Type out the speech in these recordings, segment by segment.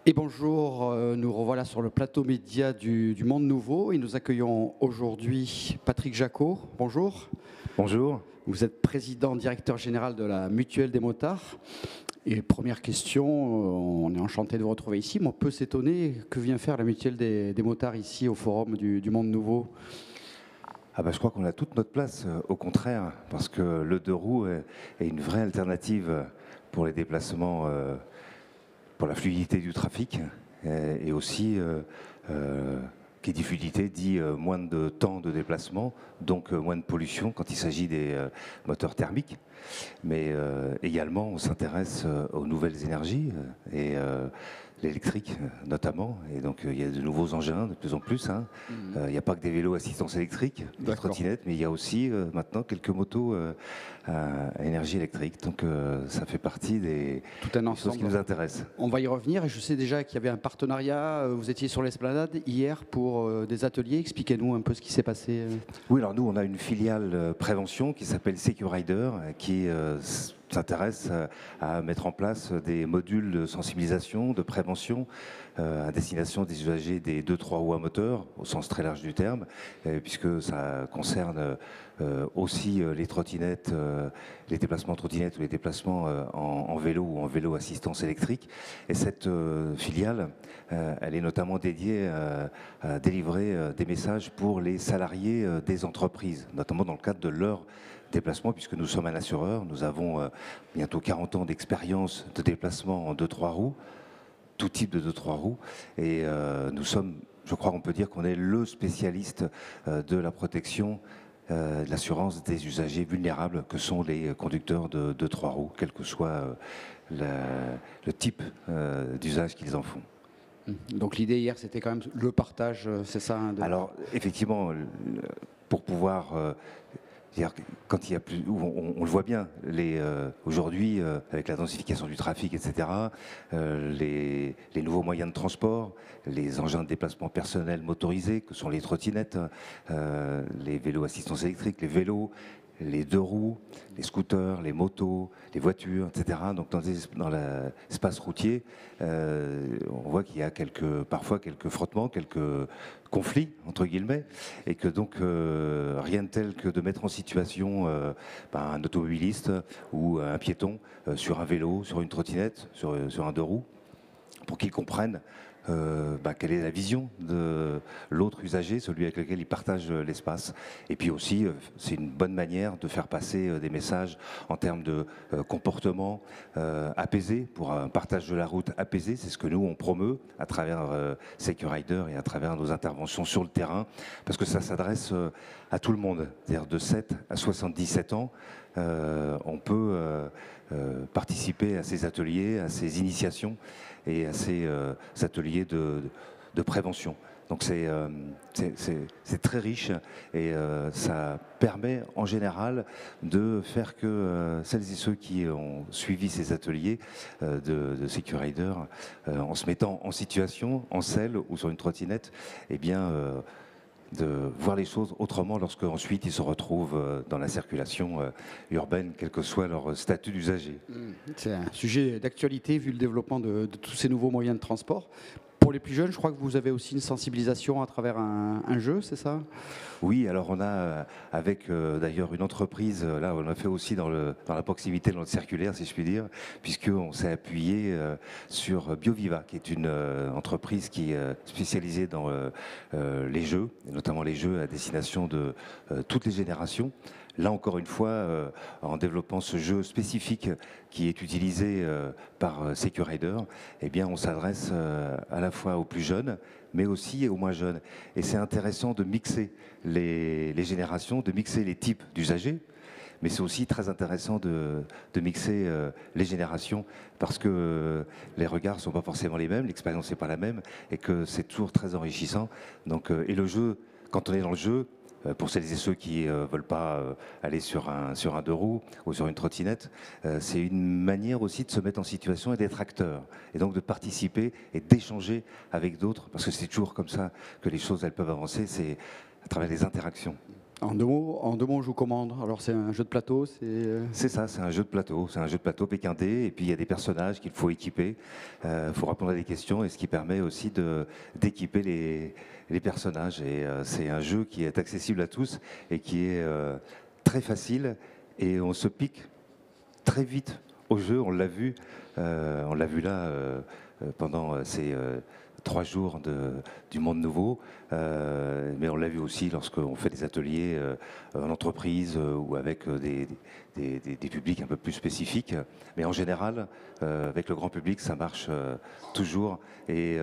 Et bonjour, nous revoilà sur le plateau média du Monde Nouveau et nous accueillons aujourd'hui Patrick Jacot. Bonjour. Bonjour. Vous êtes président directeur général de la Mutuelle des motards. Et première question, on est enchanté de vous retrouver ici, mais on peut s'étonner que vient faire la Mutuelle des motards ici au Forum du Monde Nouveau. Je crois qu'on a toute notre place, au contraire, parce que le deux roues est une vraie alternative pour les déplacements, pour la fluidité du trafic, et aussi, qui dit fluidité dit moins de temps de déplacement, donc moins de pollution quand il s'agit des moteurs thermiques. Mais également, on s'intéresse aux nouvelles énergies et l'électrique notamment. Et donc, il y a de nouveaux engins de plus en plus. Il n'y a pas que des vélos à assistance électrique, des trottinettes, mais il y a aussi maintenant quelques motos à énergie électrique. Donc, ça fait partie des choses qui nous intéressent. On va y revenir. Et je sais déjà qu'il y avait un partenariat. Vous étiez sur l'Esplanade hier pour des ateliers. Expliquez-nous un peu ce qui s'est passé. Oui, alors nous, on a une filiale prévention qui s'appelle SecurRider, qui s'intéresse à mettre en place des modules de sensibilisation, de prévention à destination des usagers des 2-3 roues à moteur, au sens très large du terme, puisque ça concerne aussi les trottinettes, les déplacements en trottinette ou les déplacements en vélo ou en vélo assistance électrique. Et cette filiale, elle est notamment dédiée à délivrer des messages pour les salariés des entreprises, notamment dans le cadre de leur déplacement, puisque nous sommes un assureur. Nous avons bientôt 40 ans d'expérience de déplacement en 2-3 roues, tout type de 2-3 roues. Et nous sommes, je crois qu'on peut dire qu'on est le spécialiste de la protection, de l'assurance des usagers vulnérables que sont les conducteurs de 2-3 roues, quel que soit le type d'usage qu'ils en font. Donc l'idée hier, c'était quand même le partage, c'est ça Alors, effectivement, pour pouvoir... quand il y a plus, on le voit bien, aujourd'hui, avec la densification du trafic, etc., les nouveaux moyens de transport, les engins de déplacement personnel motorisés, que sont les trottinettes, les vélos assistance électrique, les vélos, les deux roues, les scooters, les motos, les voitures, etc. Donc dans l'espace routier, on voit qu'il y a parfois quelques frottements, quelques conflits, entre guillemets, et que donc rien de tel que de mettre en situation un automobiliste ou un piéton sur un vélo, sur une trottinette, sur un deux roues, pour qu'ils comprennent quelle est la vision de l'autre usager, celui avec lequel il partage l'espace. Et puis aussi, c'est une bonne manière de faire passer des messages en termes de comportement apaisé, pour un partage de la route apaisé. C'est ce que nous, on promeut à travers SecurRider et à travers nos interventions sur le terrain, parce que ça s'adresse à tout le monde, c'est-à-dire de 7 à 77 ans. On peut participer à ces ateliers, à ces initiations et à ces ateliers de prévention. Donc c'est très riche et ça permet en général de faire que celles et ceux qui ont suivi ces ateliers de SecurRider, en se mettant en situation, en selle ou sur une trottinette, eh bien, de voir les choses autrement lorsque ensuite ils se retrouvent dans la circulation urbaine, quel que soit leur statut d'usager. C'est un sujet d'actualité vu le développement de tous ces nouveaux moyens de transport. Pour les plus jeunes, je crois que vous avez aussi une sensibilisation à travers un jeu, c'est ça? Oui, alors on a, avec d'ailleurs une entreprise, là on a fait aussi dans la proximité de notre circulaire, si je puis dire, puisqu'on s'est appuyé sur BioViva, qui est une entreprise qui est spécialisée dans les jeux, et notamment les jeux à destination de toutes les générations. Là encore une fois, en développant ce jeu spécifique qui est utilisé par SecurRider, eh bien on s'adresse à la fois aux plus jeunes, mais aussi aux moins jeunes. Et c'est intéressant de mixer les générations, de mixer les types d'usagers, mais c'est aussi très intéressant de mixer les générations, parce que les regards ne sont pas forcément les mêmes, l'expérience n'est pas la même, et que c'est toujours très enrichissant. Donc, et le jeu, quand on est dans le jeu, pour celles et ceux qui ne veulent pas aller sur un deux roues ou sur une trottinette, c'est une manière aussi de se mettre en situation et d'être acteur. Et donc de participer et d'échanger avec d'autres, parce que c'est toujours comme ça que les choses elles peuvent avancer, c'est à travers les interactions. En deux mots, on joue comment? Alors c'est un jeu de plateau, C'est ça, c'est un jeu de plateau. C'est un jeu de plateau péquindé. Et puis il y a des personnages qu'il faut équiper. Il faut répondre à des questions et ce qui permet aussi d'équiper les personnages. Et c'est un jeu qui est accessible à tous et qui est très facile. Et on se pique très vite au jeu. On l'a vu là pendant ces 3 jours du Monde Nouveau, mais on l'a vu aussi lorsqu'on fait des ateliers en entreprise ou avec des publics un peu plus spécifiques. Mais en général, avec le grand public, ça marche toujours. Et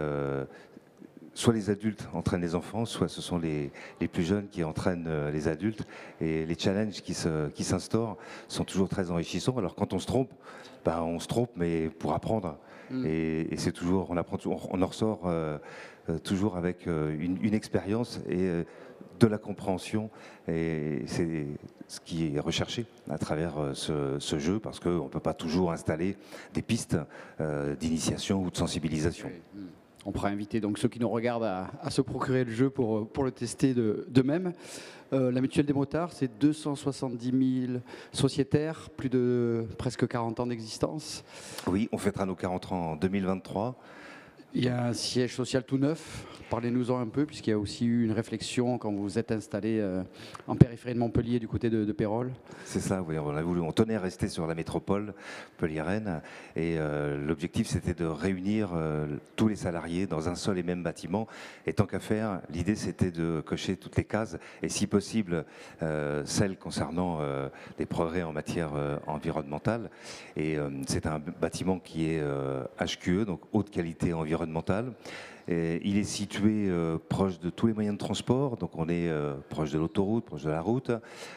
soit les adultes entraînent les enfants, soit ce sont les plus jeunes qui entraînent les adultes. Et les challenges qui s'instaurent sont toujours très enrichissants. Alors quand on se trompe, ben, on se trompe, mais pour apprendre. Et c'est toujours, on apprend, on en ressort toujours avec une expérience et de la compréhension. Et c'est ce qui est recherché à travers ce jeu, parce qu'on ne peut pas toujours installer des pistes d'initiation ou de sensibilisation. Oui. On pourra inviter donc ceux qui nous regardent à se procurer le jeu pour le tester d'eux-mêmes. La Mutuelle des Motards, c'est 270 000 sociétaires, plus de presque 40 ans d'existence. Oui, on fêtera nos 40 ans en 2023. Il y a un siège social tout neuf. Parlez-nous-en un peu, puisqu'il y a aussi eu une réflexion quand vous vous êtes installé en périphérie de Montpellier, du côté de Pérols. C'est ça, oui, on tenait à rester sur la métropole pelliéraine et l'objectif c'était de réunir tous les salariés dans un seul et même bâtiment. Et tant qu'à faire, l'idée c'était de cocher toutes les cases et si possible celles concernant des progrès en matière environnementale. Et c'est un bâtiment qui est HQE, donc haute qualité environnementale. Et il est situé proche de tous les moyens de transport, donc on est proche de l'autoroute, proche de la route,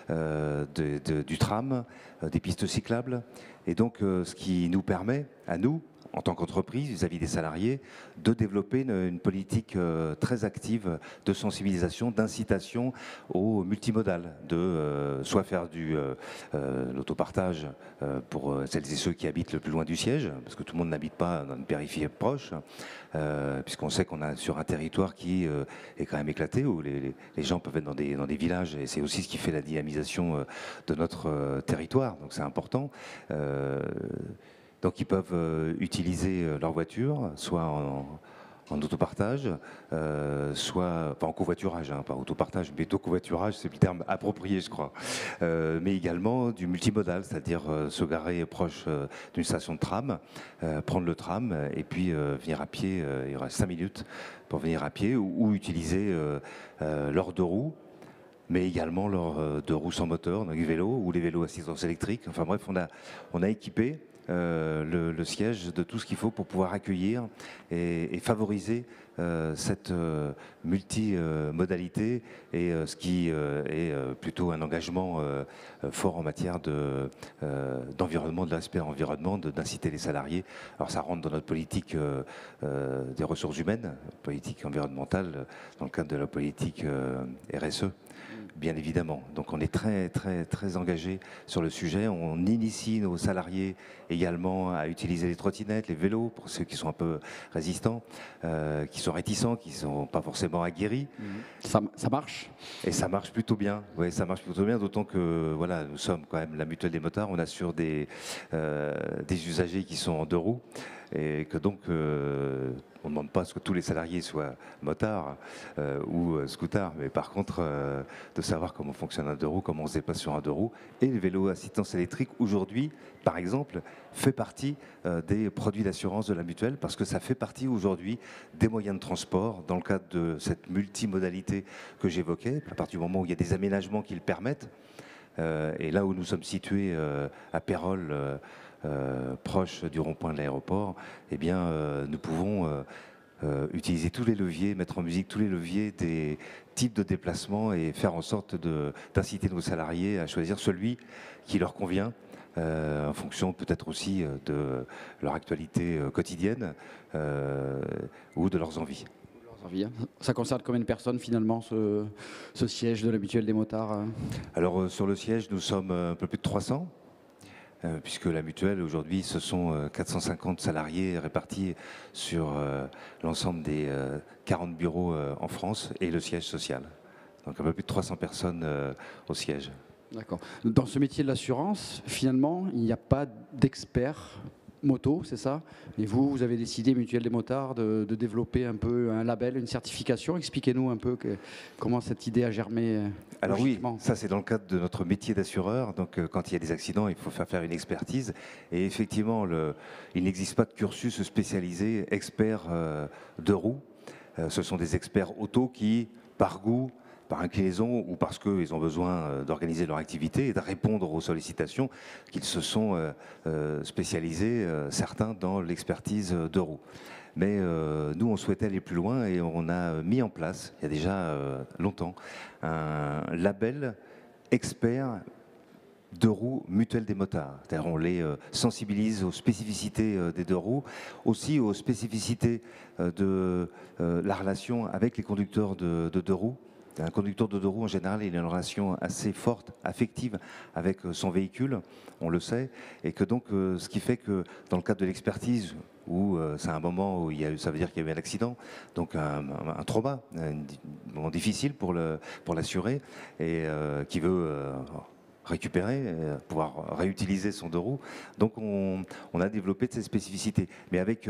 du tram, des pistes cyclables. Et donc ce qui nous permet, à nous, en tant qu'entreprise, vis-à-vis des salariés, de développer une politique très active de sensibilisation, d'incitation au multimodal, de soit faire l'autopartage pour celles et ceux qui habitent le plus loin du siège, parce que tout le monde n'habite pas dans une périphérie proche, puisqu'on sait qu'on a sur un territoire qui est quand même éclaté, où les gens peuvent être dans des villages, et c'est aussi ce qui fait la dynamisation de notre territoire, donc c'est important. Donc ils peuvent utiliser leur voiture, soit en autopartage, soit pas en covoiturage, hein, pas autopartage, mais covoiturage, c'est le terme approprié, je crois. Mais également du multimodal, c'est-à-dire se garer proche d'une station de tram, prendre le tram et puis venir à pied. Il y aura 5 minutes pour venir à pied ou utiliser leurs deux roues, mais également leurs deux roues sans moteur, donc les vélos ou les vélos assistance électrique. Enfin bref, on a équipé le siège de tout ce qu'il faut pour pouvoir accueillir et favoriser cette multimodalité et ce qui est plutôt un engagement fort en matière d'environnement, de l'aspect environnement, d'inciter les salariés. Alors ça rentre dans notre politique des ressources humaines, politique environnementale, dans le cadre de la politique RSE. Bien évidemment. Donc on est très très très engagé sur le sujet. On initie nos salariés également à utiliser les trottinettes, les vélos pour ceux qui sont un peu résistants, qui sont réticents, qui ne sont pas forcément aguerris. Ça marche. Et ça marche plutôt bien. Oui, ça marche plutôt bien, d'autant que voilà, nous sommes quand même la Mutuelle des Motards. On assure des usagers qui sont en deux roues. Et que donc, on ne demande pas à ce que tous les salariés soient motards ou scooters, mais par contre, de savoir comment fonctionne un deux roues, comment on se déplace sur un deux roues. Et le vélo assistance électrique, aujourd'hui, par exemple, fait partie des produits d'assurance de la mutuelle, parce que ça fait partie aujourd'hui des moyens de transport, dans le cadre de cette multimodalité que j'évoquais, à partir du moment où il y a des aménagements qui le permettent. Et là où nous sommes situés à Pérols, proche du rond-point de l'aéroport, eh bien, nous pouvons utiliser tous les leviers, mettre en musique tous les leviers des types de déplacements et faire en sorte d'inciter nos salariés à choisir celui qui leur convient. En fonction peut-être aussi de leur actualité quotidienne ou de leurs envies. Ça concerne combien de personnes finalement ce siège de la Mutuelle des Motards? Alors sur le siège, nous sommes un peu plus de 300. Puisque la mutuelle, aujourd'hui, ce sont 450 salariés répartis sur l'ensemble des 40 bureaux en France et le siège social. Donc un peu plus de 300 personnes au siège. D'accord. Dans ce métier de l'assurance, finalement, il n'y a pas d'expert moto, c'est ça? Et vous, vous avez décidé, Mutuelle des motards, de développer un peu un label, une certification. Expliquez-nous un peu comment cette idée a germé. Alors oui, logiquement. ça c'est dans le cadre de notre métier d'assureur. Donc quand il y a des accidents, il faut faire une expertise. Et effectivement, il n'existe pas de cursus spécialisé expert de roues. Ce sont des experts auto qui, par goût, par inclinaison ou parce qu'ils ont besoin d'organiser leur activité et de répondre aux sollicitations, qu'ils se sont spécialisés, certains, dans l'expertise de roues. Mais nous, on souhaitait aller plus loin et on a mis en place, il y a déjà longtemps, un label expert deux roues Mutuelle des motards. C'est-à-dire on les sensibilise aux spécificités des deux roues, aussi aux spécificités de la relation avec les conducteurs de deux roues. Un conducteur de deux roues, en général, il a une relation assez forte, affective avec son véhicule, on le sait, et que donc, ce qui fait que dans le cadre de l'expertise, où c'est un moment où ça veut dire qu'il y a eu un accident, donc un trauma, un moment difficile pour l'assuré, et qui veut récupérer, pouvoir réutiliser son deux roues. Donc on a développé de ces spécificités, mais avec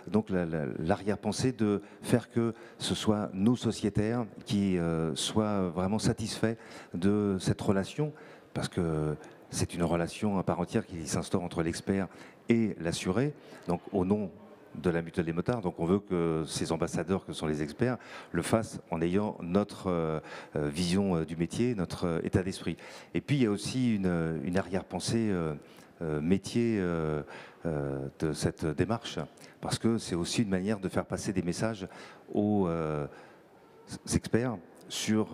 donc l'arrière-pensée de faire que ce soit nos sociétaires qui soient vraiment satisfaits de cette relation, parce que c'est une relation à part entière qui s'instaure entre l'expert et l'assuré, donc au nom de la Mutuelle des motards. Donc on veut que ces ambassadeurs que sont les experts le fassent en ayant notre vision du métier, notre état d'esprit. Et puis il y a aussi une arrière-pensée métier de cette démarche, parce que c'est aussi une manière de faire passer des messages aux experts sur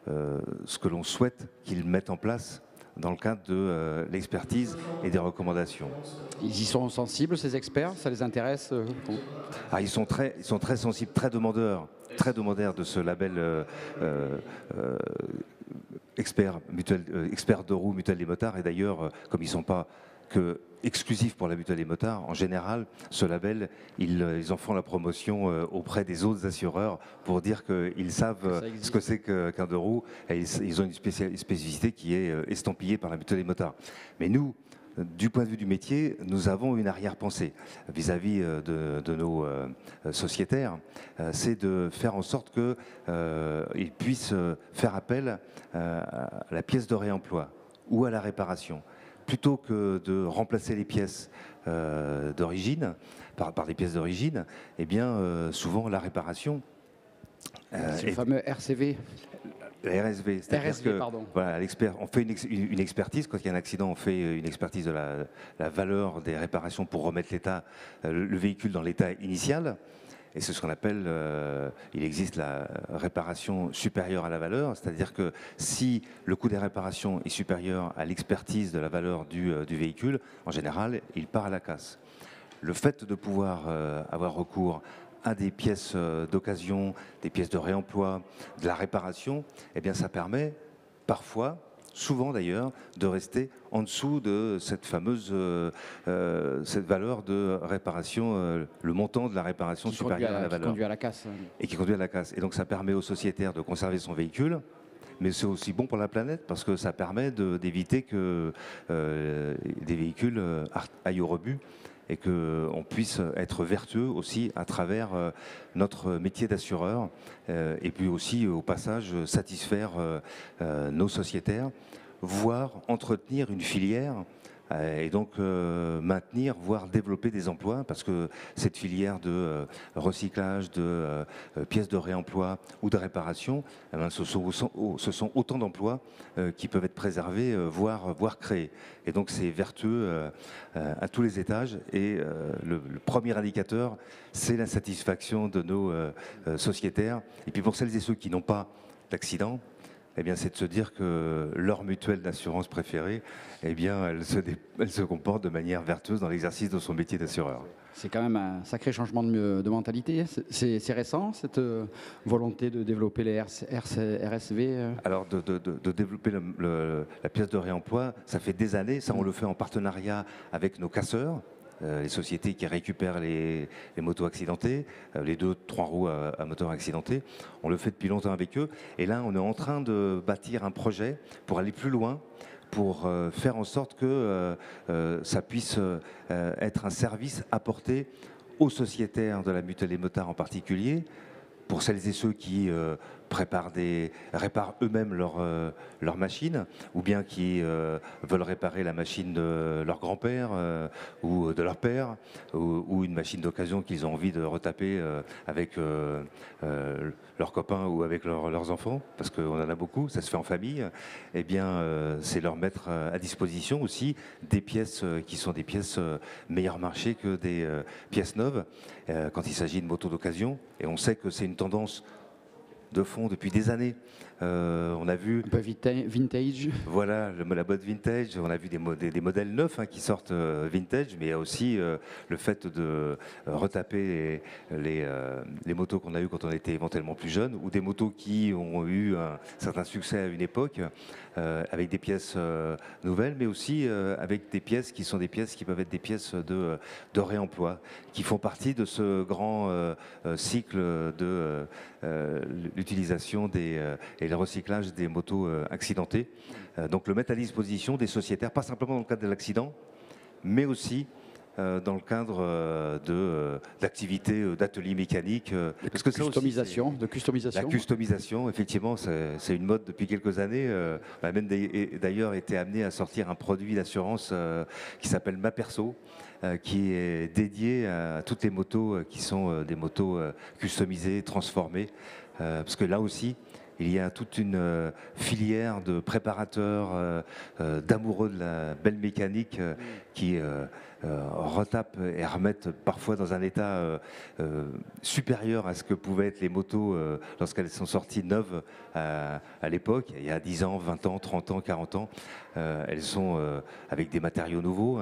ce que l'on souhaite qu'ils mettent en place dans le cadre de l'expertise et des recommandations. Ils y sont sensibles, ces experts? Ça les intéresse? Ils sont très sensibles, très demandeurs de ce label expert de roue Mutuelle des motards. Et d'ailleurs, comme ils ne sont pas que exclusifs pour la Mutuelle des motards, en général, ce label, ils en font la promotion auprès des autres assureurs pour dire qu'ils savent ce que c'est qu'un deux roues, et ils ont une spécificité qui est estampillée par la Mutuelle des motards. Mais nous, du point de vue du métier, nous avons une arrière-pensée vis-à-vis de nos sociétaires, c'est de faire en sorte qu'ils puissent faire appel à la pièce de réemploi ou à la réparation. Plutôt que de remplacer les pièces d'origine par des pièces d'origine, eh bien, souvent la réparation. C'est le fameux RCV. La RSV, RSV, que, pardon. Voilà, on fait une expertise. Quand il y a un accident, on fait une expertise de la valeur des réparations pour remettre le véhicule dans l'état initial. Et c'est ce qu'on appelle, il existe la réparation supérieure à la valeur, c'est-à-dire que si le coût des réparations est supérieur à l'expertise de la valeur du véhicule, en général, il part à la casse. Le fait de pouvoir avoir recours à des pièces d'occasion, des pièces de réemploi, de la réparation, eh bien ça permet parfois, souvent d'ailleurs, de rester en dessous de cette fameuse cette valeur de réparation, le montant de la réparation supérieur à la valeur. Qui conduit à la casse. Et qui conduit à la casse. Et donc ça permet au sociétaire de conserver son véhicule, mais c'est aussi bon pour la planète parce que ça permet d'éviter que des véhicules aillent au rebut et qu'on puisse être vertueux aussi à travers notre métier d'assureur et puis aussi au passage satisfaire nos sociétaires, voire entretenir une filière et donc maintenir, voire développer des emplois, parce que cette filière de recyclage, de pièces de réemploi ou de réparation, eh bien, ce sont autant d'emplois qui peuvent être préservés, voire créés. Et donc c'est vertueux à tous les étages. Et le premier indicateur, c'est la satisfaction de nos sociétaires. Et puis pour celles et ceux qui n'ont pas d'accident, eh bien, c'est de se dire que leur mutuelle d'assurance préférée, eh bien, elle se comporte de manière vertueuse dans l'exercice de son métier d'assureur. C'est quand même un sacré changement de mentalité. C'est récent, cette volonté de développer les RSV Alors, de développer la pièce de réemploi, ça fait des années. Ça, on le fait en partenariat avec nos casseurs. les sociétés qui récupèrent les motos accidentées, les 2-3 roues à moteur accidenté. On le fait depuis longtemps avec eux. Et là, on est en train de bâtir un projet pour aller plus loin, pour faire en sorte que ça puisse être un service apporté aux sociétaires de la Mutuelle des motards en particulier, pour celles et ceux qui réparent eux-mêmes leur machine, ou bien qui veulent réparer la machine de leur grand-père ou de leur père, ou une machine d'occasion qu'ils ont envie de retaper avec leurs copains ou avec leurs enfants, parce qu'on en a beaucoup, ça se fait en famille. Eh bien, c'est leur mettre à disposition aussi des pièces qui sont des pièces meilleur marché que des pièces neuves, quand il s'agit de motos d'occasion. Et on sait que c'est une tendance de fond depuis des années. On a vu... Un peu vintage. Voilà, la mode vintage. On a vu des modèles neufs qui sortent vintage, mais il y a aussi le fait de retaper les motos qu'on a eues quand on était éventuellement plus jeune, ou des motos qui ont eu un certain succès à une époque, avec des pièces nouvelles, mais aussi avec des pièces qui sont des pièces qui peuvent être des pièces de réemploi, qui font partie de ce grand cycle de l'utilisation et le recyclage des motos accidentées. Donc le mettre à disposition des sociétaires, pas simplement dans le cadre de l'accident, mais aussi dans le cadre d'activités, d'ateliers mécaniques. Parce que de customisation. La customisation, effectivement, c'est une mode depuis quelques années. On a même d'ailleurs été amené à sortir un produit d'assurance qui s'appelle Ma Perso, qui est dédié à toutes les motos qui sont des motos customisées, transformées. Parce que là aussi, il y a toute une filière de préparateurs, d'amoureux de la belle mécanique qui retapent et remettent parfois dans un état supérieur à ce que pouvaient être les motos lorsqu'elles sont sorties neuves à l'époque, il y a 10 ans, 20 ans, 30 ans, 40 ans. Elles sont avec des matériaux nouveaux,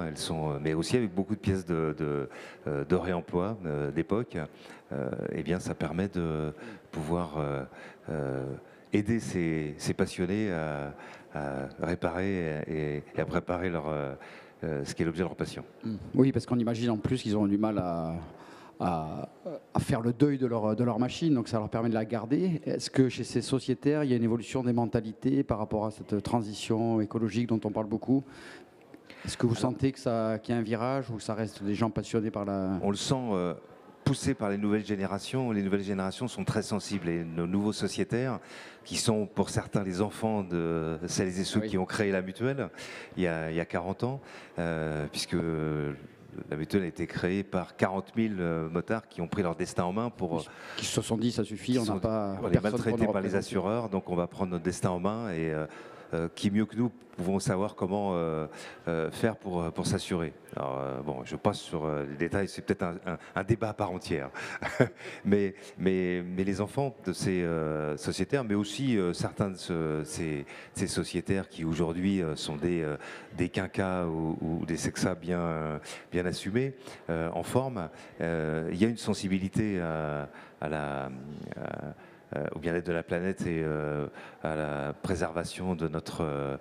mais aussi avec beaucoup de pièces de réemploi d'époque. Eh bien, ça permet de pouvoir aider ces passionnés à réparer et à préparer ce qui est l'objet de leur passion. Oui, parce qu'on imagine en plus qu'ils ont du mal à faire le deuil de leur machine, donc ça leur permet de la garder. Est-ce que chez ces sociétaires, il y a une évolution des mentalités par rapport à cette transition écologique dont on parle beaucoup ? Est-ce que vous sentez qu'il y a un virage ou ça reste des gens passionnés par la... On le sent poussé par les nouvelles générations. Les nouvelles générations sont très sensibles et nos nouveaux sociétaires, qui sont pour certains les enfants de celles et ceux qui ont créé la mutuelle il y a 40 ans, puisque la mutuelle a été créée par 40 000 motards qui ont pris leur destin en main pour... Qui se sont dit, ça suffit, on n'a pas... On est maltraités par les assureurs, donc on va prendre notre destin en main et... qui mieux que nous pouvons savoir comment faire pour s'assurer. Alors bon, je passe sur les détails, c'est peut-être un débat à part entière. mais les enfants de ces sociétaires, mais aussi certains de ces sociétaires qui aujourd'hui sont des quinquas ou des sexas bien assumés, en forme, il y a une sensibilité au bien-être de la planète et à la préservation de notre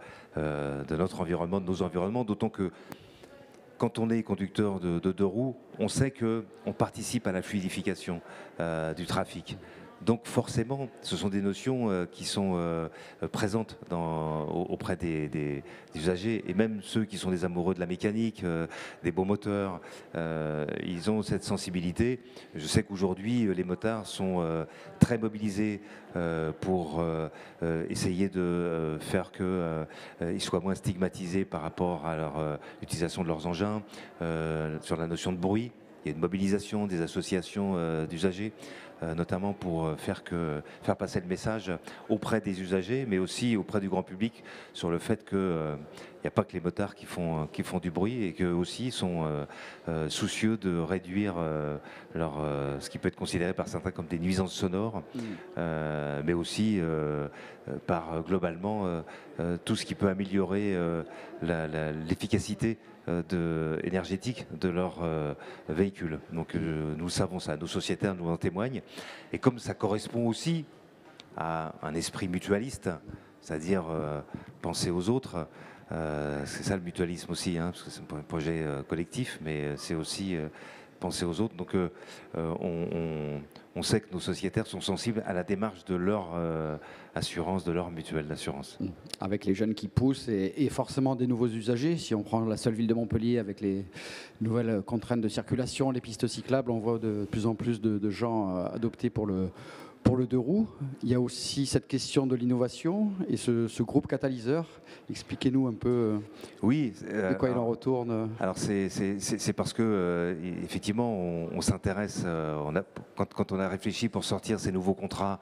environnement, de nos environnements, d'autant que quand on est conducteur de deux roues, on sait qu'on participe à la fluidification du trafic. Donc forcément, ce sont des notions qui sont présentes auprès des usagers, et même ceux qui sont des amoureux de la mécanique, des beaux moteurs, ils ont cette sensibilité. Je sais qu'aujourd'hui, les motards sont très mobilisés pour essayer de faire qu'ils soient moins stigmatisés par rapport à l'utilisation de leurs engins, sur la notion de bruit. Il y a une mobilisation des associations d'usagers, notamment pour faire passer le message auprès des usagers, mais aussi auprès du grand public, sur le fait qu'il n'y a pas que les motards qui font du bruit, et qu'eux aussi sont soucieux de réduire ce qui peut être considéré par certains comme des nuisances sonores, mais aussi globalement tout ce qui peut améliorer l'efficacité énergétique de leur véhicule. Donc nous savons ça, nos sociétaires nous en témoignent. Et comme ça correspond aussi à un esprit mutualiste, c'est-à-dire penser aux autres, C'est ça le mutualisme aussi, hein, parce que c'est un projet collectif, mais c'est aussi penser aux autres. Donc on sait que nos sociétaires sont sensibles à la démarche de leur assurance, de leur mutuelle d'assurance. Avec les jeunes qui poussent et forcément des nouveaux usagers. Si on prend la seule ville de Montpellier avec les nouvelles contraintes de circulation, les pistes cyclables, on voit de plus en plus de gens adopter pour le deux roues. Il y a aussi cette question de l'innovation et ce groupe catalyseur. Expliquez-nous un peu oui, de quoi il en retourne. Alors c'est parce que effectivement on s'intéresse, quand on a réfléchi pour sortir ces nouveaux contrats,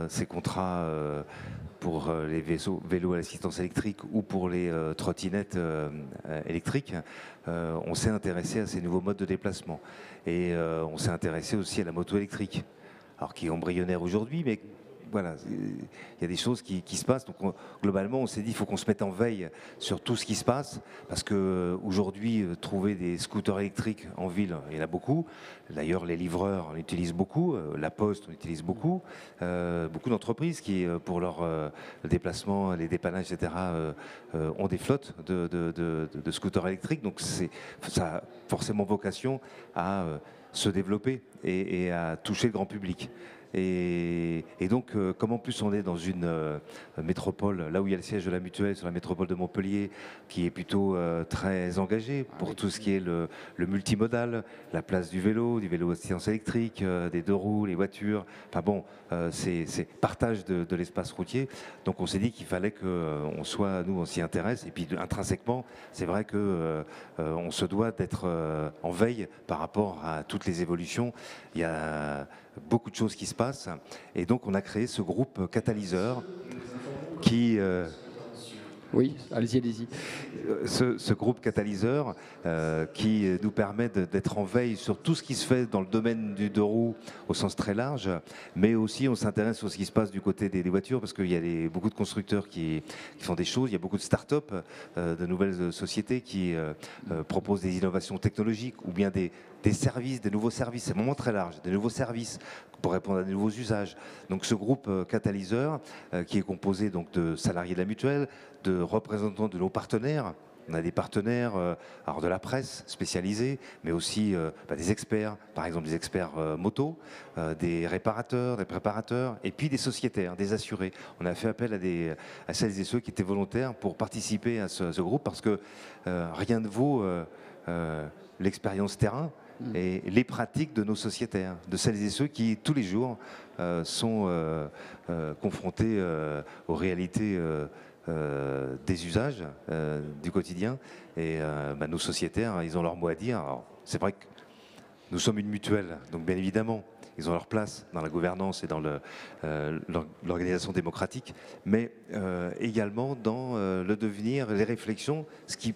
ces contrats pour les vélos à l'assistance électrique ou pour les trottinettes électriques, on s'est intéressé à ces nouveaux modes de déplacement. Et on s'est intéressé aussi à la moto électrique, alors qui est embryonnaire aujourd'hui, mais voilà, il y a des choses qui se passent. Donc globalement, on s'est dit qu'il faut qu'on se mette en veille sur tout ce qui se passe, parce qu'aujourd'hui, trouver des scooters électriques en ville, il y en a beaucoup. D'ailleurs, les livreurs en utilisent beaucoup, la Poste en utilise beaucoup, beaucoup d'entreprises qui, pour leur déplacement, les dépannages, etc., ont des flottes de scooters électriques. Donc ça a forcément vocation à se développer et à toucher le grand public. Et donc, comme en plus on est dans une métropole, là où il y a le siège de la mutuelle, sur la métropole de Montpellier, qui est plutôt très engagée pour tout ce qui est le multimodal, la place du vélo à assistance électrique, des deux roues, les voitures, enfin bon, c'est partage de l'espace routier. Donc on s'est dit qu'il fallait qu'on soit, nous on s'y intéresse, et puis intrinsèquement, c'est vrai que on se doit d'être en veille par rapport à toutes les évolutions. Il y a beaucoup de choses qui se passent, et donc on a créé ce groupe catalyseur qui oui, allez-y. Ce groupe catalyseur qui nous permet d'être en veille sur tout ce qui se fait dans le domaine du deux roues au sens très large, mais aussi on s'intéresse sur ce qui se passe du côté des voitures, parce qu'il y a beaucoup de constructeurs qui font des choses, il y a beaucoup de start-up, de nouvelles sociétés qui proposent des innovations technologiques ou bien des services, des nouveaux services, c'est vraiment très large, des nouveaux services pour répondre à de nouveaux usages. Donc ce groupe catalyseur qui est composé donc de salariés de la mutuelle, de représentants de nos partenaires. On a des partenaires alors de la presse spécialisée, mais aussi des experts, par exemple des experts moto, des réparateurs, des préparateurs, et puis des sociétaires, des assurés. On a fait appel à celles et ceux qui étaient volontaires pour participer à ce groupe, parce que rien ne vaut l'expérience terrain et les pratiques de nos sociétaires, de celles et ceux qui, tous les jours, sont confrontés aux réalités des usages du quotidien. Et nos sociétaires, ils ont leur mot à dire. Alors, c'est vrai que nous sommes une mutuelle, donc bien évidemment, ils ont leur place dans la gouvernance et dans l'organisation démocratique, mais également dans le devenir, les réflexions, ce qui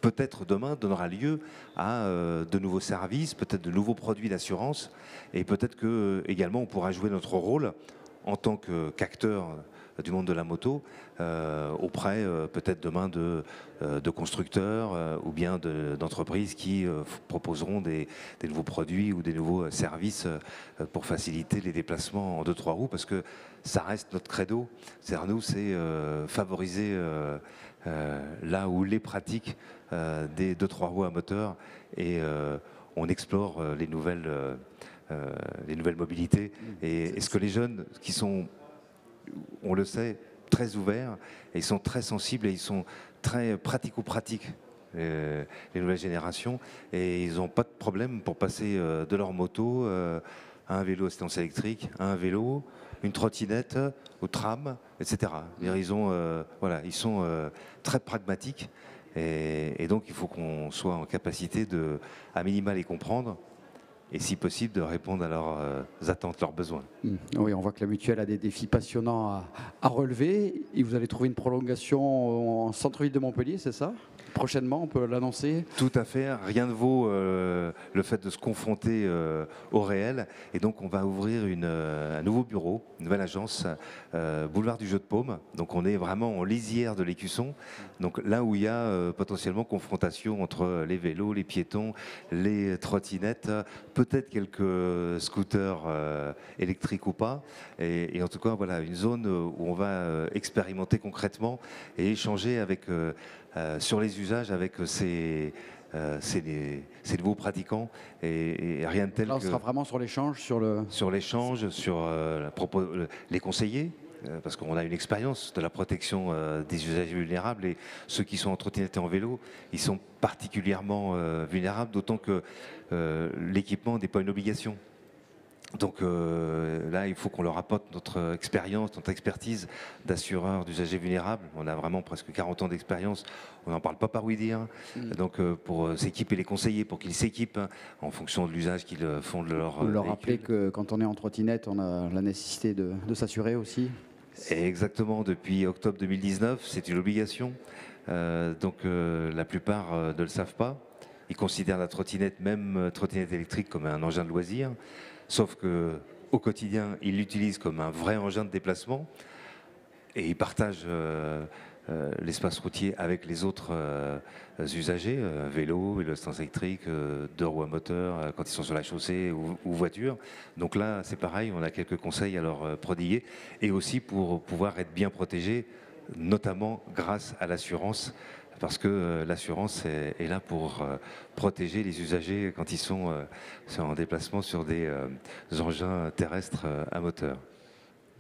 peut-être demain donnera lieu à de nouveaux services, peut-être de nouveaux produits d'assurance, et peut-être que également on pourra jouer notre rôle en tant qu'acteur du monde de la moto auprès peut-être demain de constructeurs ou bien d'entreprises qui proposeront des nouveaux produits ou des nouveaux services pour faciliter les déplacements en 2-3 roues, parce que ça reste notre credo. C'est-à-dire nous, c'est favoriser là où les pratiques des 2-3 roues à moteur, et on explore les nouvelles mobilités. Et ce que les jeunes qui sont, on le sait, très ouverts, et ils sont très sensibles et ils sont très pratico-pratiques, les nouvelles générations, et ils n'ont pas de problème pour passer de leur moto à un vélo à assistance électrique, à un vélo, une trottinette, au tram, etc. Ils sont très pragmatiques, et donc il faut qu'on soit en capacité de, à minima, les comprendre, et si possible de répondre à leurs attentes, leurs besoins. Oui, on voit que la mutuelle a des défis passionnants à relever, et vous allez trouver une prolongation en centre-ville de Montpellier, c'est ça ? prochainement, on peut l'annoncer? Tout à fait, rien ne vaut le fait de se confronter au réel. Et donc on va ouvrir un nouveau bureau, une nouvelle agence, boulevard du Jeu de Paume. Donc on est vraiment en lisière de l'Écusson, donc là où il y a potentiellement confrontation entre les vélos, les piétons, les trottinettes, peut-être quelques scooters électriques ou pas. Et en tout cas, voilà, une zone où on va expérimenter concrètement et échanger avec, sur les usages avec ces nouveaux pratiquants et rien de tel Là, on que sera vraiment sur l'échange, sur l'échange, sur les conseillers, parce qu'on a une expérience de la protection des usagers vulnérables et ceux qui sont en trottinette et en vélo, ils sont particulièrement vulnérables, d'autant que l'équipement n'est pas une obligation. Donc là, il faut qu'on leur apporte notre expérience, notre expertise d'assureur d'usagers vulnérables. On a vraiment presque 40 ans d'expérience. On n'en parle pas par oui dire. Donc pour s'équiper les conseillers, pour qu'ils s'équipent en fonction de l'usage qu'ils font de leur Vous leur véhicule. rappelez que quand on est en trottinette, on a la nécessité de s'assurer aussi. Et exactement, depuis octobre 2019, c'est une obligation. Donc la plupart ne le savent pas. Ils considèrent la trottinette, même trottinette électrique, comme un engin de loisir. Sauf qu'au quotidien, ils l'utilisent comme un vrai engin de déplacement et ils partagent l'espace routier avec les autres usagers, vélo, assistance électrique, deux roues à moteur, quand ils sont sur la chaussée ou voiture. Donc là, c'est pareil, on a quelques conseils à leur prodiguer et aussi pour pouvoir être bien protégés, notamment grâce à l'assurance. Parce que l'assurance est là pour protéger les usagers quand ils sont en déplacement sur des engins terrestres à moteur.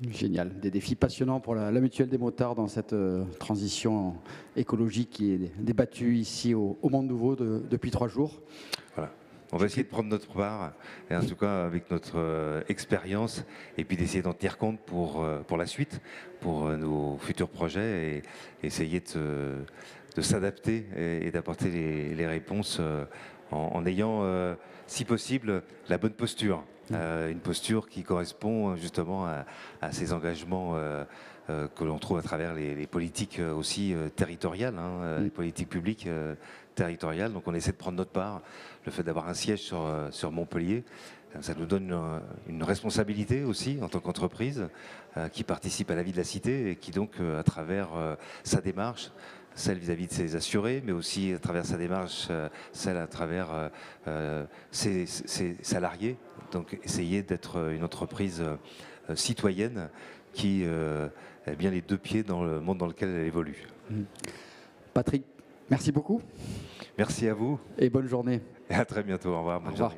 Génial, des défis passionnants pour la mutuelle des motards dans cette transition écologique qui est débattue ici au Monde Nouveau depuis 3 jours. Voilà. On va essayer de prendre notre part, et en tout cas avec notre expérience, et puis d'essayer d'en tenir compte pour la suite, pour nos futurs projets, et essayer de s'adapter et d'apporter les réponses en ayant, si possible, la bonne posture. Une posture qui correspond justement à ces engagements que l'on trouve à travers les politiques aussi territoriales, les politiques publiques territoriales. Donc on essaie de prendre notre part. Le fait d'avoir un siège sur Montpellier, ça nous donne une responsabilité aussi en tant qu'entreprise qui participe à la vie de la cité et qui donc, à travers sa démarche, celle vis-à-vis de ses assurés, mais aussi à travers sa démarche, celle à travers ses salariés. Donc essayer d'être une entreprise citoyenne qui a bien les 2 pieds dans le monde dans lequel elle évolue. Patrick, merci beaucoup. Merci à vous. Et bonne journée. Et à très bientôt. Au revoir. Bonne journée.